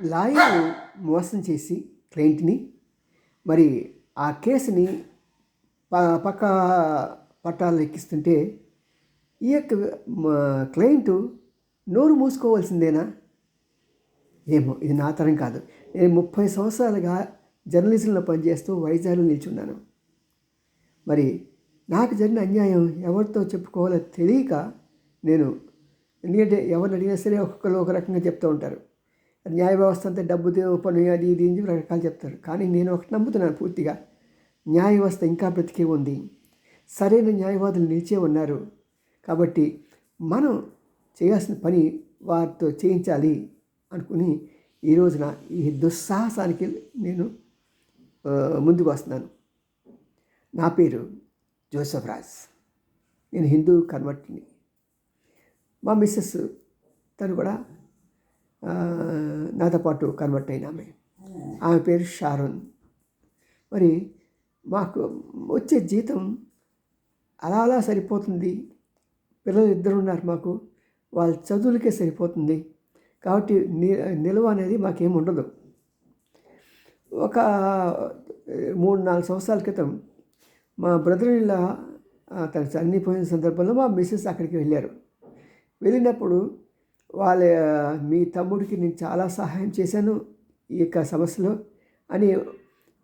Lawyer మోసం చేసి క్లయింట్ని మరి ఆ కేసుని పక్క పట్టాలు ఎక్కిస్తుంటే ఈ యొక్క క్లయింటు నోరు మూసుకోవాల్సిందేనా? ఏమో, ఇది నా తరం కాదు. నేను 30 సంవత్సరాలుగా జర్నలిజంలో పనిచేస్తూ వైజాగ్లో నిల్చున్నాను. మరి నాకు జరిగిన అన్యాయం ఎవరితో చెప్పుకోవాలో తెలియక నేను, ఎందుకంటే ఎవరిని అడిగినా సరే ఒక్కొక్కరు ఒక రకంగా చెప్తూ ఉంటారు. న్యాయ వ్యవస్థ అంతా డబ్బు పని అది ఇది అని రకరకాలు చెప్తారు. కానీ నేను ఒకటి నమ్ముతున్నాను పూర్తిగా, న్యాయ వ్యవస్థ ఇంకా బ్రతికే ఉంది, సరైన న్యాయవాదులు నిలిచే ఉన్నారు. కాబట్టి మనం చేయాల్సిన పని వారితో చేయించాలి అనుకుని ఈ రోజున ఈ దుస్సాహసానికి నేను ముందుకు వస్తున్నాను. నా పేరు జోసెఫ్ రాజ్. నేను హిందూ కన్వర్ట్ని. మా మిస్సెస్ తను కూడా నాతో పాటు కన్వర్ట్ అయిన ఆమె పేరు షారోన్. మరి మాకు వచ్చే జీతం అలా అలా సరిపోతుంది. పిల్లలు 2 ఉన్నారు మాకు, వాళ్ళ చదువులకే సరిపోతుంది. కాబట్టి నిల్వ అనేది మాకేం ఉండదు. ఒక 3-4 సంవత్సరాల క్రితం మా బ్రదర్ ఇలా తను చనిపోయిన సందర్భంలో మా మిస్సెస్ అక్కడికి వెళ్ళారు. వెళ్ళినప్పుడు మీ తమ్ముడికి నేను చాలా సహాయం చేశాను ఈ యొక్క సమస్యలో అని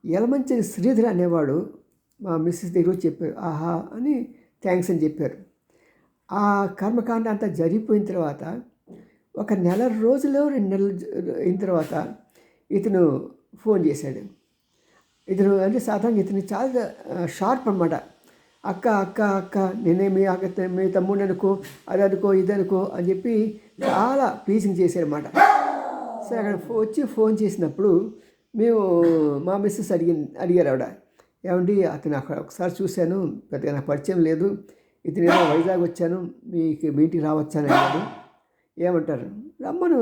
యలమంచి శ్రీధర్ అనేవాడు మా మిస్సెస్ దగ్గర చెప్పారు. ఆహా అని థ్యాంక్స్ అని చెప్పారు. ఆ కర్మకాండ అంతా జరిగిపోయిన తర్వాత ఒక 2 నెలలు అయిన తర్వాత ఇతను ఫోన్ చేశాడు. ఇతను అంటే సాధారణంగా ఇతను చాలా షార్ప్ అన్నమాట. అక్క అక్క అక్క నేనే మీ తమ్ముడు అనుకో, అది అనుకో, ఇది అనుకో అని చెప్పి చాలా ప్లీజింగ్ చేశారన్నమాట. సరే అక్కడ వచ్చి ఫోన్ చేసినప్పుడు మా మిస్సెస్ అడిగారు ఆవిడ, ఏమండి అతను అక్కడ ఒకసారి చూశాను, పెద్దగా నాకు పరిచయం లేదు, ఇతను ఏదో వైజాగ్ వచ్చాను, మీ ఇంటికి రావచ్చాను అన్నాడు. ఏమంటారు, రమ్మను.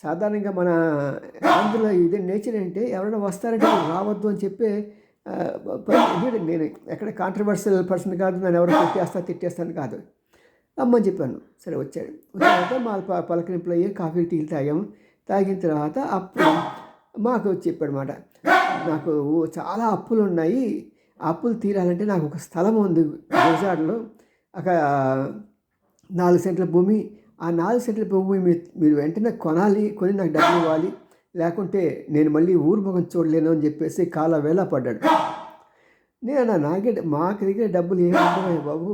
సాధారణంగా మన ఆంధ్రలో ఇదే నేచర్ అంటే ఎవరైనా వస్తారంటే రావద్దు అని చెప్పి నేను ఎక్కడ కాంట్రవర్షియల్ పర్సన్ కాదు, నన్ను ఎవరు తిట్టేస్తాను కాదు, రమ్మని చెప్పాను. సరే వచ్చాడు. వచ్చిన తర్వాత మా పలకరింపులు అయ్యి కాఫీ టీలు తాగిన తర్వాత అప్పుడు మాకు చెప్పాడనమాట, నాకు చాలా అప్పులు ఉన్నాయి, ఆ అప్పులు తీరాలంటే నాకు ఒక స్థలం ఉంది గుజరాత్లో, అక్కడ 4 సెంట్ల భూమి, ఆ 4 సెంట్ల భూమి మీరు వెంటనే కొని నాకు డబ్బులు ఇవ్వాలి, లేకుంటే నేను మళ్ళీ ఊరు మొగం చూడలేను అని చెప్పేసి వేళ పడ్డాడు. నేను మాకు దగ్గర డబ్బులు ఏమి ఉండవు బాబు,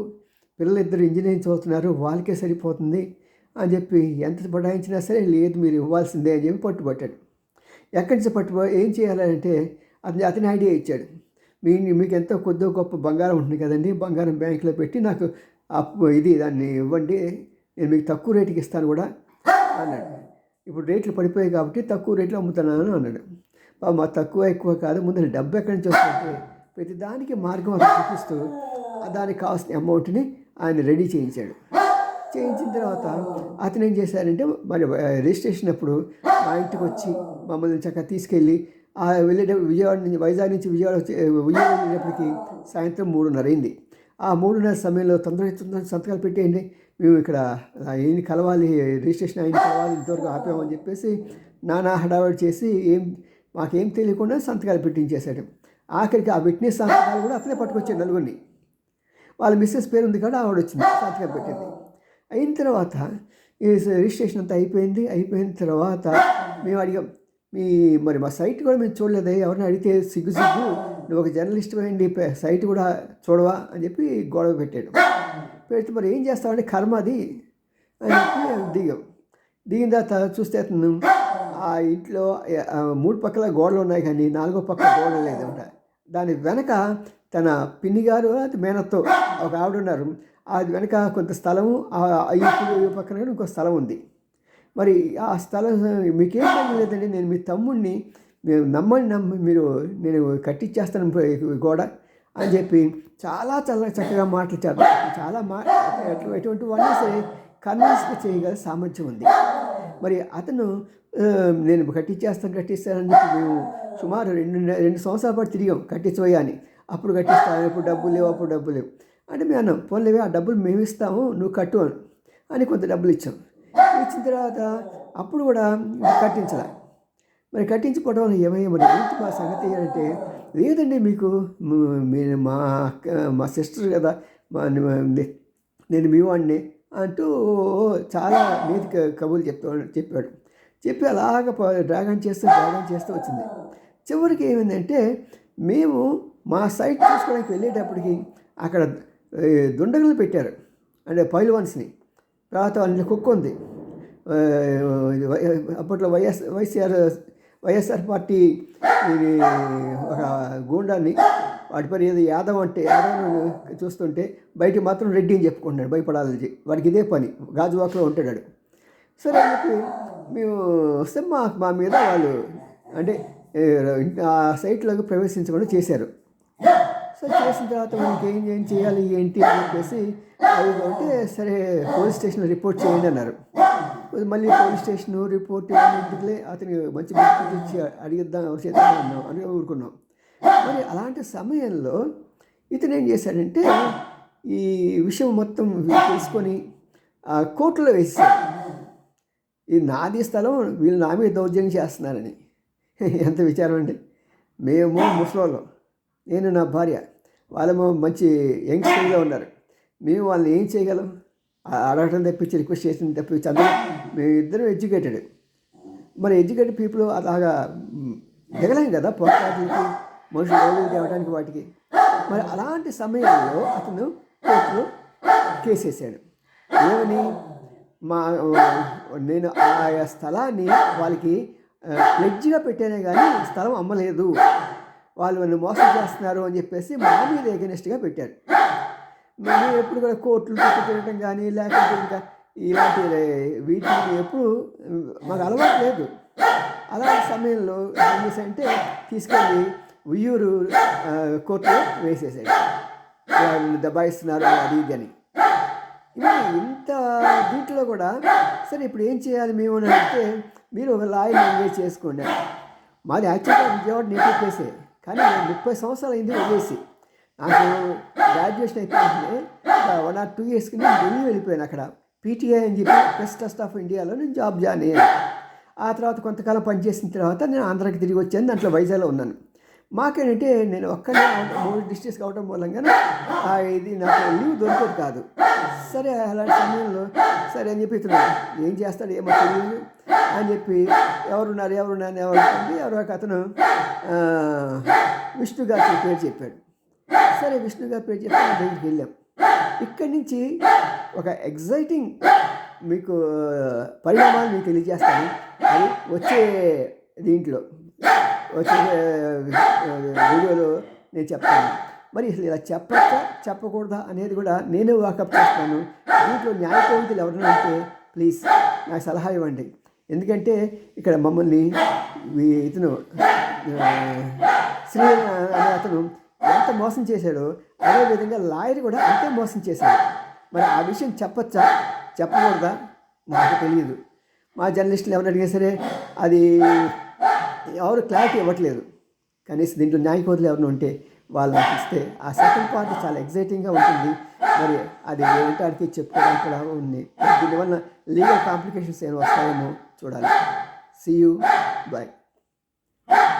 పిల్లలు 2 ఇంజనీరింగ్ చదువుతున్నారు, వాళ్ళకే సరిపోతుంది అని చెప్పి ఎంత బడాయించినా సరే లేదు మీరు ఇవ్వాల్సిందే అని చెప్పి పట్టుబట్టాడు. ఎక్కడి నుంచి ఏం చేయాలంటే అతని ఐడియా ఇచ్చాడు. మీకు ఎంతో కొద్దో గొప్ప బంగారం ఉంటుంది కదండి, బంగారం బ్యాంకులో పెట్టి నాకు దాన్ని ఇవ్వండి, నేను మీకు తక్కువ రేటుకి ఇస్తాను కూడా అన్నాడు. ఇప్పుడు రేట్లు పడిపోయాయి కాబట్టి తక్కువ రేట్లు అమ్ముతున్నాను అన్నాడు. మా తక్కువ ఎక్కువ కాదు, ముందు డబ్బు ఎక్కడి నుంచి వస్తుంటే ప్రతి దానికి మార్గం చూపిస్తూ దానికి కావాల్సిన అమౌంట్ని ఆయన రెడీ చేయించాడు. చేయించిన తర్వాత అతను ఏం చేశారంటే మరి రిజిస్ట్రేషన్ అప్పుడు మా ఇంటికి వచ్చి మమ్మల్ని చక్కగా తీసుకెళ్ళి వెళ్ళేటప్పుడు వైజాగ్ నుంచి విజయవాడ వెళ్ళేటప్పటికి సాయంత్రం 3:30 అయింది. ఆ 3:30 సమయంలో తొందరగా సంతకాలు పెట్టేయండి, మేము ఇక్కడ ఆయన కలవాలి, రిజిస్ట్రేషన్ ఆయన కలవాలి, ఇంతవరకు ఆపామని చెప్పేసి నానా హడావిడి చేసి మాకేం తెలియకుండా సంతకాలు పెట్టించేశాడు. ఆఖరికి ఆ విట్నెస్ సంతకాలు కూడా అతనే పట్టుకొచ్చాడు 4 వాళ్ళ మిస్సెస్ పేరు ఉంది కాబట్టి ఆవిడ వచ్చింది సంతకాలు పెట్టింది. అయిన తర్వాత ఈ రిజిస్ట్రేషన్ అంతా అయిపోయిన తర్వాత మేము అడిగాం, మరి మా సైట్ కూడా మేము చూడలేదు, ఎవరిని అడిగితే సిగ్గు నువ్వు ఒక జర్నలిస్ట్ అయ్యండి సైట్ కూడా చూడవా అని చెప్పి గొడవ పెట్టాడు. పెడితే మరి ఏం చేస్తామంటే కర్మ అది అని చెప్పి దిగిన తర్వాత చూస్తే అతను ఆ ఇంట్లో 3 పక్కల గోడలు ఉన్నాయి కానీ 4వ పక్క గోడలు లేదంట. దాని వెనక తన పిన్ని గారు మేనత్తో ఒక ఆవిడ ఉన్నారు, అది వెనక కొంత స్థలము, ఈ పక్కన ఇంకో స్థలం ఉంది. మరి ఆ స్థలం మీకేం లేదండి, నేను మీ తమ్ముడిని నమ్మి నేను కట్టించేస్తాను గోడ అని చెప్పి చాలా చాలా చక్కగా మాట్లాడారు. చాలా ఎటువంటి వాళ్ళని సరే కన్విన్స్ చేయగల సామర్థ్యం ఉంది. మరి అతను నేను కట్టిస్తానని చెప్పి మేము సుమారు 2 సంవత్సరాల పాటు తిరిగాం కట్టించబోయా అని. అప్పుడు కట్టిస్తాను, ఇప్పుడు డబ్బులు లేవు అంటే మేము అన్నాం, పోన్లేవే ఆ డబ్బులు మేము ఇస్తాము, నువ్వు కట్టు అని కొంత డబ్బులు ఇచ్చాం. ఇచ్చిన తర్వాత అప్పుడు కూడా కట్టించాలి. మరి కట్టించుకోవడం వల్ల ఏమయ్యా మరి ఏంటి మా సంగతి అంటే, లేదండి మీకు మీరు మా అక్క మా సిస్టర్ కదా, నేను మీ వాడిని అంటూ చాలా నీతి కబుర్లు చెప్పాడు. చెప్పి అలాగ డ్రాగన్ చేస్తూ వచ్చింది. చివరికి ఏమైందంటే మేము మా సైట్ చూసుకోవడానికి వెళ్ళేటప్పటికి అక్కడ దుండగులు పెట్టారు, అంటే పైల్వాన్స్ని. తర్వాత అందులో కుక్క ఉంది. అప్పట్లో వైఎస్ఆర్ పార్టీ ఇది ఒక గూండాన్ని, వాడి పేరు ఏదో యాదవ్ చూస్తుంటే బయటికి మాత్రం రెడ్డి అని చెప్పుకుంటున్నాడు, భయపడాలని. వాడికి ఇదే పని, గాజువాక్లో ఉంటాడు. సరే అని చెప్పి మేము వస్తే మా మీద వాళ్ళు అంటే ఆ సైట్లోకి ప్రవేశించకుండా చేశారు. సో చేసిన తర్వాత మనకి ఏం చేయాలి ఏంటి అని చెప్పేసి అంటే సరే పోలీస్ స్టేషన్లో రిపోర్ట్ చేయండి అన్నారు. మళ్ళీ పోలీస్ స్టేషన్ రిపోర్ట్ ఇంటికి అతనికి మంచి బెనిఫిట్ ఇచ్చి అడిగిద్దాం చేద్దాం అని ఊరుకున్నాం. మరి అలాంటి సమయంలో ఇతను ఏం చేశాడంటే ఈ విషయం మొత్తం తెలుసుకొని కోర్టులో వేసేసాడు. ఇది నాది స్థలం, వీళ్ళు నా మీద దౌర్జన్యం చేస్తున్నారని. ఎంత విచారం అండి. మేము ముసలోళ్ళం, నేను నా భార్య, వాళ్ళేమో మంచి యంగ్స్టర్గా ఉన్నారు. మేము వాళ్ళని ఏం చేయగలం? అడగటం తప్పించి రిక్వెస్ట్ చేసిన తప్పించి అందరూ మేమిద్దరం ఎడ్యుకేటెడ్. మరి ఎడ్యుకేటెడ్ పీపుల్ అలాగా దిగలేం కదా పోరాటానికి, మనుషులు రోజులు తేవడానికి వాటికి. మరి అలాంటి సమయంలో అతను కోర్టులో కేసు వేసాడు. ఏమని? నేను ఆ స్థలాన్ని వాళ్ళకి ప్లెడ్జ్గా పెట్టానే కానీ స్థలం అమ్మలేదు, వాళ్ళు నన్ను మోసం చేస్తున్నారు అని చెప్పేసి మా మీద ఎగనెస్ట్గా పెట్టారు. మేము ఎప్పుడు కూడా కోర్టులు తిరగటం కానీ లేకపోతే ఇంకా ఇలాంటి వీటిని ఎప్పుడు మాకు అలవాటు లేదు. అలాంటి సమయంలో ఏం చేశాడంటే తీసుకెళ్ళి ఉయ్యూరు కోర్టులో వేసేసాడు. వాళ్ళు దబాయిస్తున్నారు అది ఇది అని. ఇంత దీంట్లో కూడా సరే ఇప్పుడు ఏం చేయాలి మేము అని అంటే, మీరు ఒక లాయర్ ఎంగేజ్ చేసుకోండి. మాది యాక్చువల్గా విజయవాడ నేటివ్ ప్లేసే, కానీ 30 సంవత్సరాలు అయింది వదిలేసి. నాకు గ్రాడ్యుయేషన్ అయిపోయింది 1 or 2 years నేను ఢిల్లీ వెళ్ళిపోయాను. అక్కడ పీటీఐ అని చెప్పి ప్రెస్ ట్రస్ట్ ఆఫ్ ఇండియాలో నేను జాయిన్ అయ్యాను. ఆ తర్వాత కొంతకాలం పనిచేసిన తర్వాత నేను ఆంధ్రాకి తిరిగి వచ్చాను. దాంట్లో వైజాగ్లో ఉన్నాను. మాకేంటంటే నేను ఒక్కనే 3 డిస్ట్రిక్ట్స్ కావడం మూలంగా ఇది నాకు లీవ్ దొరికేది కాదు. సరే అలాంటి సమయంలో సరే అని చెప్పి ఇతను ఏం చేస్తాడు ఏమో తెలియదు అని చెప్పి ఎవరున్నారు ఎవరో ఒక అతను విష్ణు గారి పేరు చెప్పాడు. సరే విష్ణు గారి పేరు చెప్పి దగ్గరికి వెళ్ళాం. ఇక్కడి నుంచి ఒక ఎగ్జైటింగ్ మీకు పరిణామాలు మీకు తెలియజేస్తాను. అది వచ్చే దీంట్లో వచ్చే వీడియోలో నేను చెప్తాను. మరి ఇలా చెప్పచ్చా చెప్పకూడదా అనేది కూడా నేనే వాకప్ చేస్తాను. దీంట్లో న్యాయకోవితులు ఎవరైనా ఉంటే ప్లీజ్ నాకు సలహా ఇవ్వండి. ఎందుకంటే ఇక్కడ మమ్మల్ని ఇతను శ్రీ అనే అతను ఎంత మోసం చేశాడో అదేవిధంగా లాయర్ కూడా అంతే మోసం చేశాడు. మరి ఆ విషయం చెప్పచ్చా చెప్పకూడదా నాకు తెలియదు. మా జర్నలిస్టులు ఎవరు అడిగినా సరే అది ఎవరు క్లారిటీ ఇవ్వట్లేదు. కనీసం దీంట్లో న్యాయకోతులు ఎవరైనా ఉంటే వాళ్ళు నాకు ఇస్తే ఆ సెకండ్ పార్ట్ చాలా ఎగ్జైటింగ్గా ఉంటుంది. మరి అది ఏంటానికి చెప్పుకోవడానికి కూడా ఉంది. దీనివల్ల లీగల్ కాంప్లికేషన్స్ ఏమైనా వస్తాయేమో చూడాలి. See you, bye.